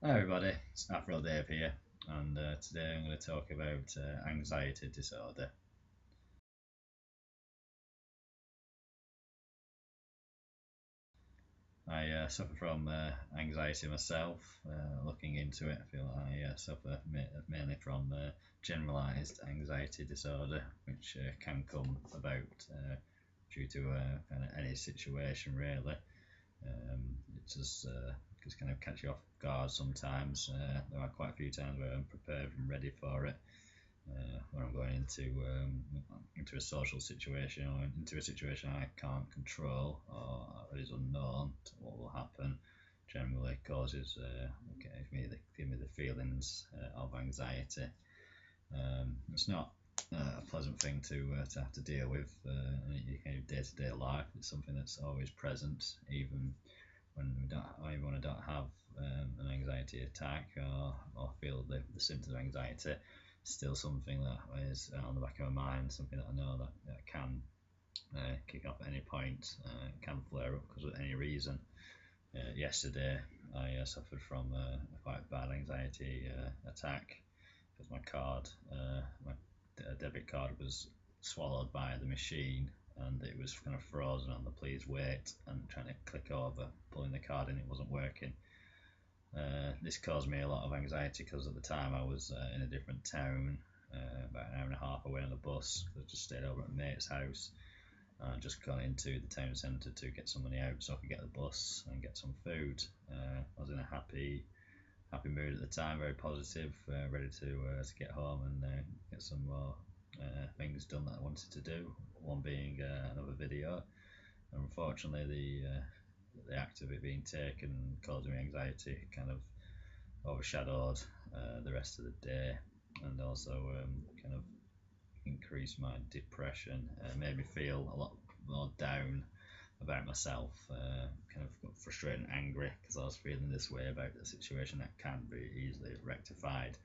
Hi everybody, it's Afro Dave here, and today I'm going to talk about anxiety disorder. I suffer from anxiety myself. Looking into it, I feel I suffer mainly from generalised anxiety disorder, which can come about due to kind of any situation really. It just kind of catch you off guard sometimes. There are quite a few times where I'm prepared and ready for it. When I'm going into a social situation or into a situation I can't control or is unknown to what will happen, generally causes give me the feelings of anxiety. It's not a pleasant thing to have to deal with in your kind of day-to-day life. It's something that's always present, even even when I don't have an anxiety attack or feel the symptoms of anxiety. Still something that is on the back of my mind, something that I know that can kick off at any point, can flare up because of any reason. Yesterday, I suffered from a quite bad anxiety attack because my debit card was swallowed by the machine and it was kind of frozen on the please wait and trying to click over, pulling the card in, it wasn't working. This caused me a lot of anxiety because at the time I was in a different town, about an hour and a half away on the bus. I just stayed over at a mate's house and just gone into the town centre to get some money out so I could get the bus and get some food. I was in a happy mood at the time, very positive, ready to get home and get some more things done that I wanted to do. One being another video. Unfortunately, the act of it being taken causing me anxiety kind of overshadowed the rest of the day, and also kind of increased my depression. Made me feel a lot more down about myself, kind of got frustrated and angry because I was feeling this way about the situation that can be easily rectified.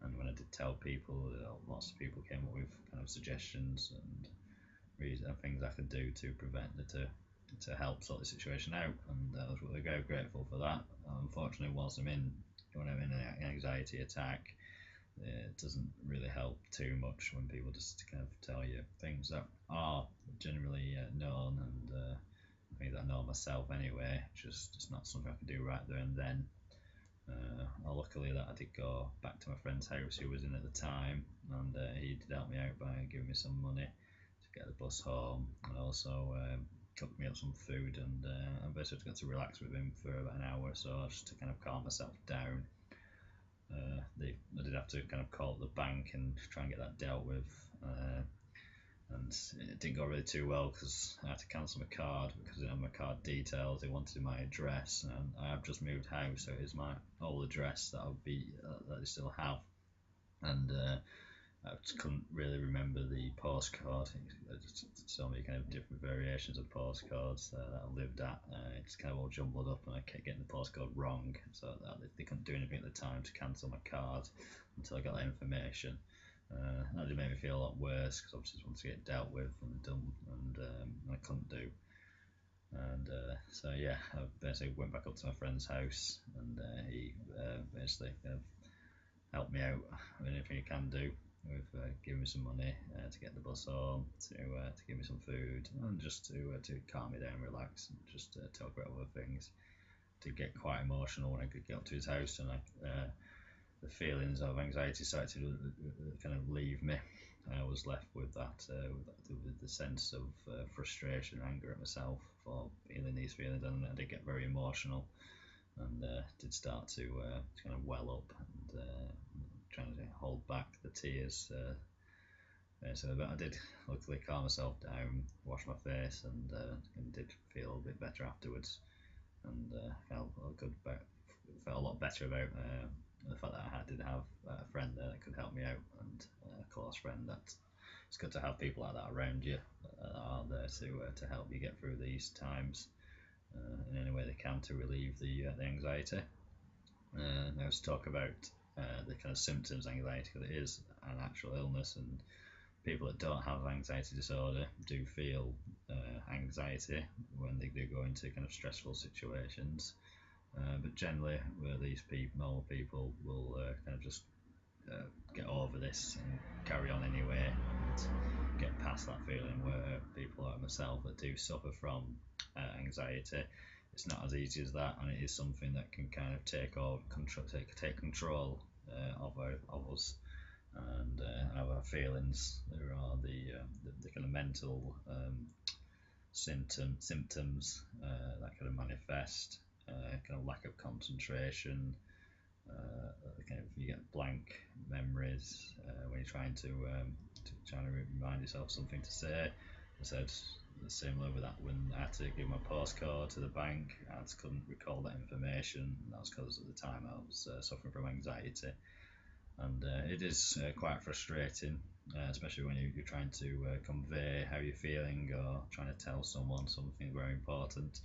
And when I did tell people, lots of people came up with kind of suggestions and reasons and things I could do to prevent it to help sort the situation out, and I was really very grateful for that. Unfortunately, whilst when I'm in an anxiety attack, it doesn't really help too much when people just kind of tell you things that are generally known and things that I know myself anyway. Just it's not something I can do right there and then. Luckily that I did go back to my friend's house who was in at the time, and he did help me out by giving me some money to get the bus home, and also cooked me up some food, and I basically got to relax with him for about an hour or so just to kind of calm myself down. I did have to kind of call up the bank and try and get that dealt with, and it didn't go really too well because I had to cancel my card because I didn't have my card details. They wanted my address, and I have just moved house, so it is my old address that that I still have, and I just couldn't really remember the postcode. Just so many kind of different variations of postcodes that I lived at. It's kind of all jumbled up, and I kept getting the postcode wrong, so that they couldn't do anything at the time to cancel my card until I got that information. That did make me feel a lot worse because obviously I just wanted to get dealt with and done, and I couldn't do. And so yeah, I basically went back up to my friend's house, and he basically kind of helped me out with anything he can do with giving me some money to get the bus home, to give me some food, and just to calm me down, relax, and just talk about other things. To get quite emotional when I could get up to his house, and the feelings of anxiety started to kind of leave me. I was left with with the sense of frustration, anger at myself for feeling these feelings, and I did get very emotional, and did start to kind of well up and trying to hold back the tears. But I did luckily calm myself down, wash my face, and did feel a bit better afterwards, and felt felt a lot better about the fact that did have a friend there that could help me out, and a close friend. That it's good to have people like that around you that are there to help you get through these times in any way they can to relieve the anxiety. Now let's talk about the kind of symptoms of anxiety, because it is an actual illness, and people that don't have anxiety disorder do feel anxiety when they do go into kind of stressful situations. But generally, these normal people will kind of just get over this and carry on anyway and get past that feeling. Where people like myself that do suffer from anxiety, it's not as easy as that, and it is something that can kind of take control of us and our feelings. There are the kind of mental symptoms that kind of manifest, kind of lack of concentration, kind of you get blank memories when you're trying to remind yourself something to say. I said similar with that when I had to give my postcode to the bank, I just couldn't recall that information. And that was because at the time I was suffering from anxiety, and it is quite frustrating, especially when you're trying to convey how you're feeling or trying to tell someone something very important.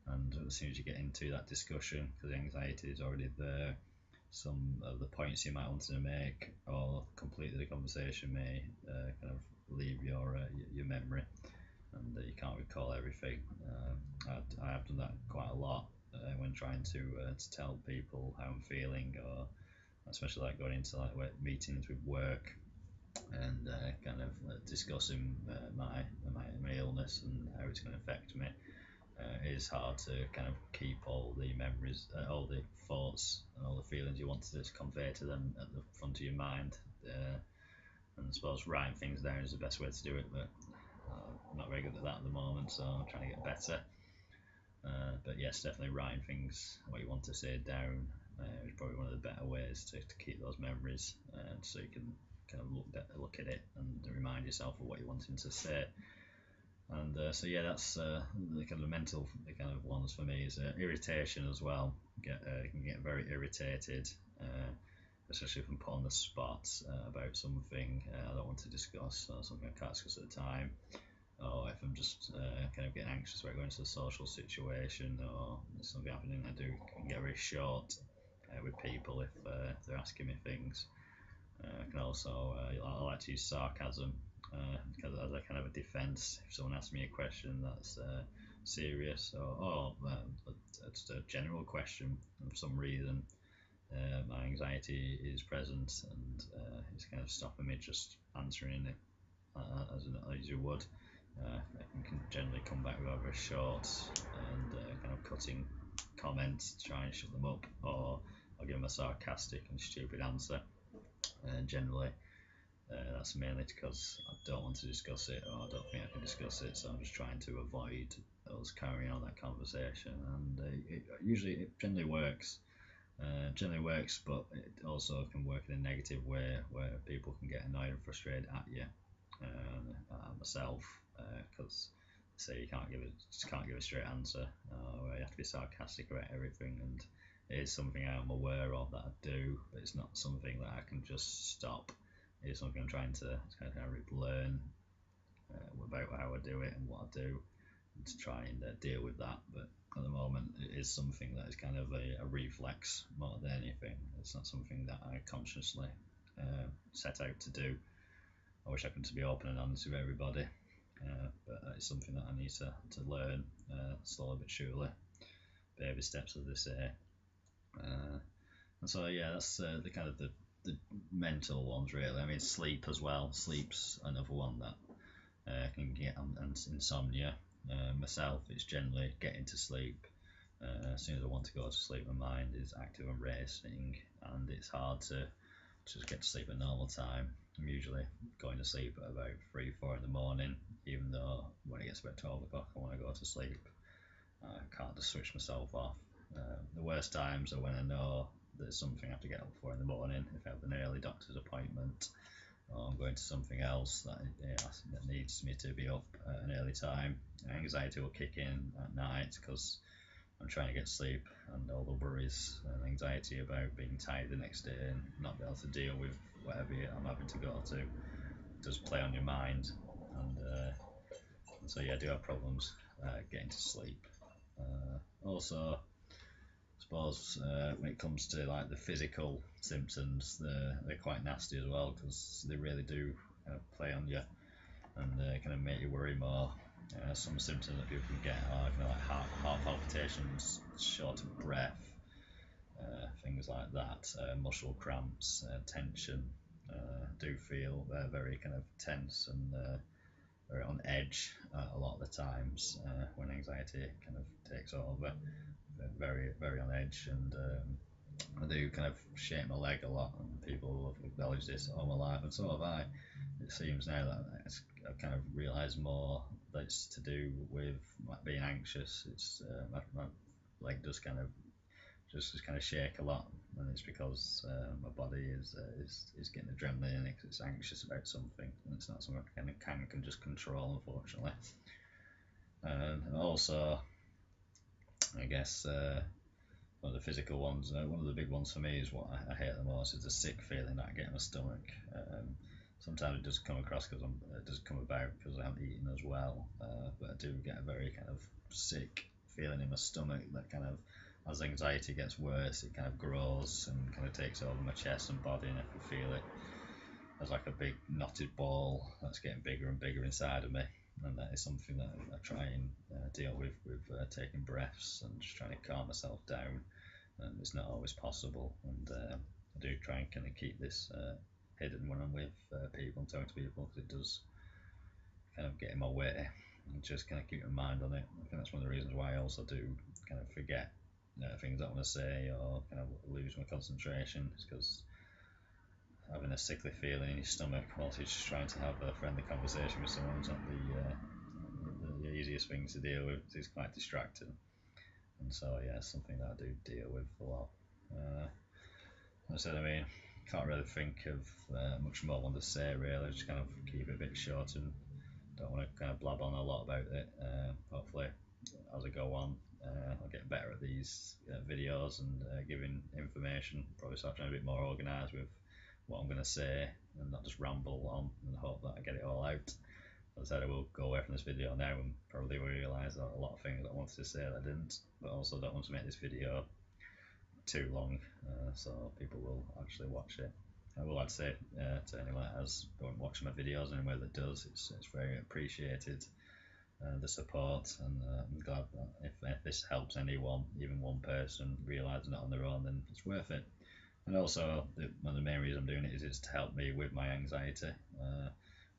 And as soon as you get into that discussion, because the anxiety is already there, some of the points you might want to make or completely the conversation may kind of leave your memory, and you can't recall everything. I have done that quite a lot when trying to tell people how I'm feeling, or especially like going into like meetings with work and kind of discussing my illness and how it's going to affect me. It is hard to kind of keep all the memories, all the thoughts, and all the feelings you want to just convey to them at the front of your mind. And I suppose writing things down is the best way to do it, but I'm not very good at that at the moment, so I'm trying to get better. But yes, definitely writing things, what you want to say down, is probably one of the better ways to keep those memories, so you can kind of look at it and remind yourself of what you're wanting to say. And so yeah, that's the kind of mental kind of ones for me is irritation as well. Can get very irritated, especially if I'm put on the spot about something I don't want to discuss, or something I can't discuss at the time, or if I'm just kind of getting anxious about going to a social situation or something happening. I can get very short with people if they're asking me things. I can also I like to use sarcasm because as a kind of a defence. If someone asks me a question that's serious or just a general question, and for some reason my anxiety is present and it's kind of stopping me just answering it as you would, I can generally come back with either a short and kind of cutting comments to try and shut them up, or I'll give them a sarcastic and stupid answer. And generally, that's mainly because I don't want to discuss it, or I don't think I can discuss it, so I'm just trying to avoid us carrying on that conversation. And it generally works. But it also can work in a negative way where people can get annoyed and frustrated at you. Myself, because say you can't give a straight answer, or you have to be sarcastic about everything, and it is something I'm aware of that I do, but it's not something that I can just stop. It's something I'm trying to kind of learn about how I do it and what I do, and to try and deal with that. But at the moment, it is something that is kind of a reflex more than anything. It's not something that I consciously set out to do. I wish I could be open and honest with everybody, but it's something that I need to learn slowly but surely, baby steps as they say. And so yeah, that's the kind of the mental ones really. I mean, sleep as well. Sleep's another one that can get, and insomnia. Myself, it's generally getting to sleep. As soon as I want to go to sleep, my mind is active and racing, and it's hard to just get to sleep at normal time. I'm usually going to sleep at about 3-4 in the morning, even though when it gets about 12 o'clock I want to go to sleep. I can't just switch myself off. The worst times are when I know there's something I have to get up for in the morning. If I have an early doctor's appointment, or I'm going to something else that needs me to be up at an early time, anxiety will kick in at night because I'm trying to get sleep, and all the worries and anxiety about being tired the next day and not be able to deal with whatever I'm having to go to does play on your mind, and so yeah, I do have problems getting to sleep. Also, I suppose when it comes to like the physical symptoms, they're quite nasty as well because they really do kind of play on you and kind of make you worry more. Some symptoms that people can get are like heart palpitations, short of breath, things like that, muscle cramps, tension. Do feel very kind of tense and very on edge a lot of the times when anxiety kind of takes over. Very on edge, and I do kind of shake my leg a lot, and people have acknowledged this all my life, and so have I. It seems now that I've kind of realised more that it's to do with being anxious. It's my leg does kind of just kind of shake a lot, and it's because my body is getting adrenaline in it because it's anxious about something, and it's not something I can just control, unfortunately. And also, I guess one of the physical ones, one of the big ones for me is what I hate the most is the sick feeling that I get in my stomach. Sometimes it does come across because it does come about because I haven't eaten as well, but I do get a very kind of sick feeling in my stomach that kind of, as anxiety gets worse, it kind of grows and kind of takes over my chest and body, and I can feel it as like a big knotted ball that's getting bigger and bigger inside of me. And that is something that I try and deal with taking breaths and just trying to calm myself down. And it's not always possible, and I do try and kind of keep this hidden when I'm with people and talking to people, because it does kind of get in my way, and just kind of keep my mind on it. I think that's one of the reasons why I also do kind of forget things I want to say, or kind of lose my concentration. It's because having a sickly feeling in your stomach whilst you're just trying to have a friendly conversation with someone is not the easiest thing to deal with. It's quite distracting, and so yeah, it's something that I do deal with a lot. As I said, I mean, can't really think of much more I want to say really. Just kind of keep it a bit short, and don't want to kind of blab on a lot about it. Hopefully, as I go on, I'll get better at these videos and giving information. Probably start trying to be a bit more organised with what I'm going to say, and not just ramble on and hope that I get it all out. As I said, I will go away from this video now and probably realise that a lot of things I wanted to say that I didn't, but also don't want to make this video too long, so people will actually watch it. I will like to say to anyone that has don't watch my videos, anyone that does, it's very appreciated, the support, and I'm glad that if this helps anyone, even one person, realise they're not on their own, then it's worth it. And also, one of the main reasons I'm doing it is to help me with my anxiety,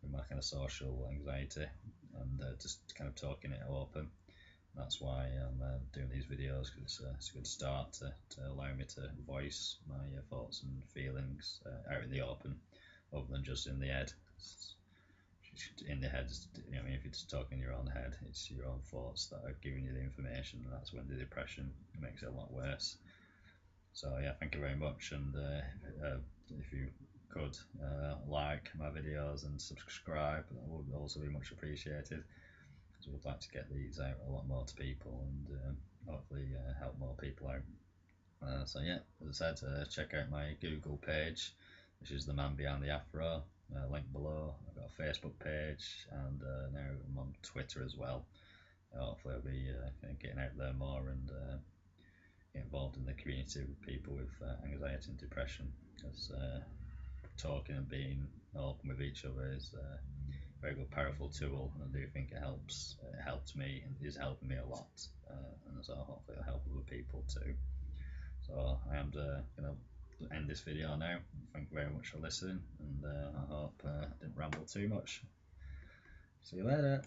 with my kind of social anxiety, and just kind of talking it open. That's why I'm doing these videos, because it's a good start to allow me to voice my thoughts and feelings out in the open, other than just in the head. In the head, I mean, if you're just talking in your own head, it's your own thoughts that are giving you the information, and that's when the depression makes it a lot worse. So yeah, thank you very much, and if you could like my videos and subscribe, that would also be much appreciated, because we'd like to get these out a lot more to people, and hopefully help more people out. So yeah, as I said, check out my Google page, which is The Man Behind the Afro, link below. I've got a Facebook page, and now I'm on Twitter as well. Hopefully I'll be getting out there more, and get involved in the community with people with anxiety and depression, because talking and being open with each other is a very good, powerful tool, and I do think it helps. It helped me and is helping me a lot, and so hopefully it'll help other people too. So I am going to end this video now. Thank you very much for listening, and I hope I didn't ramble too much. See you later.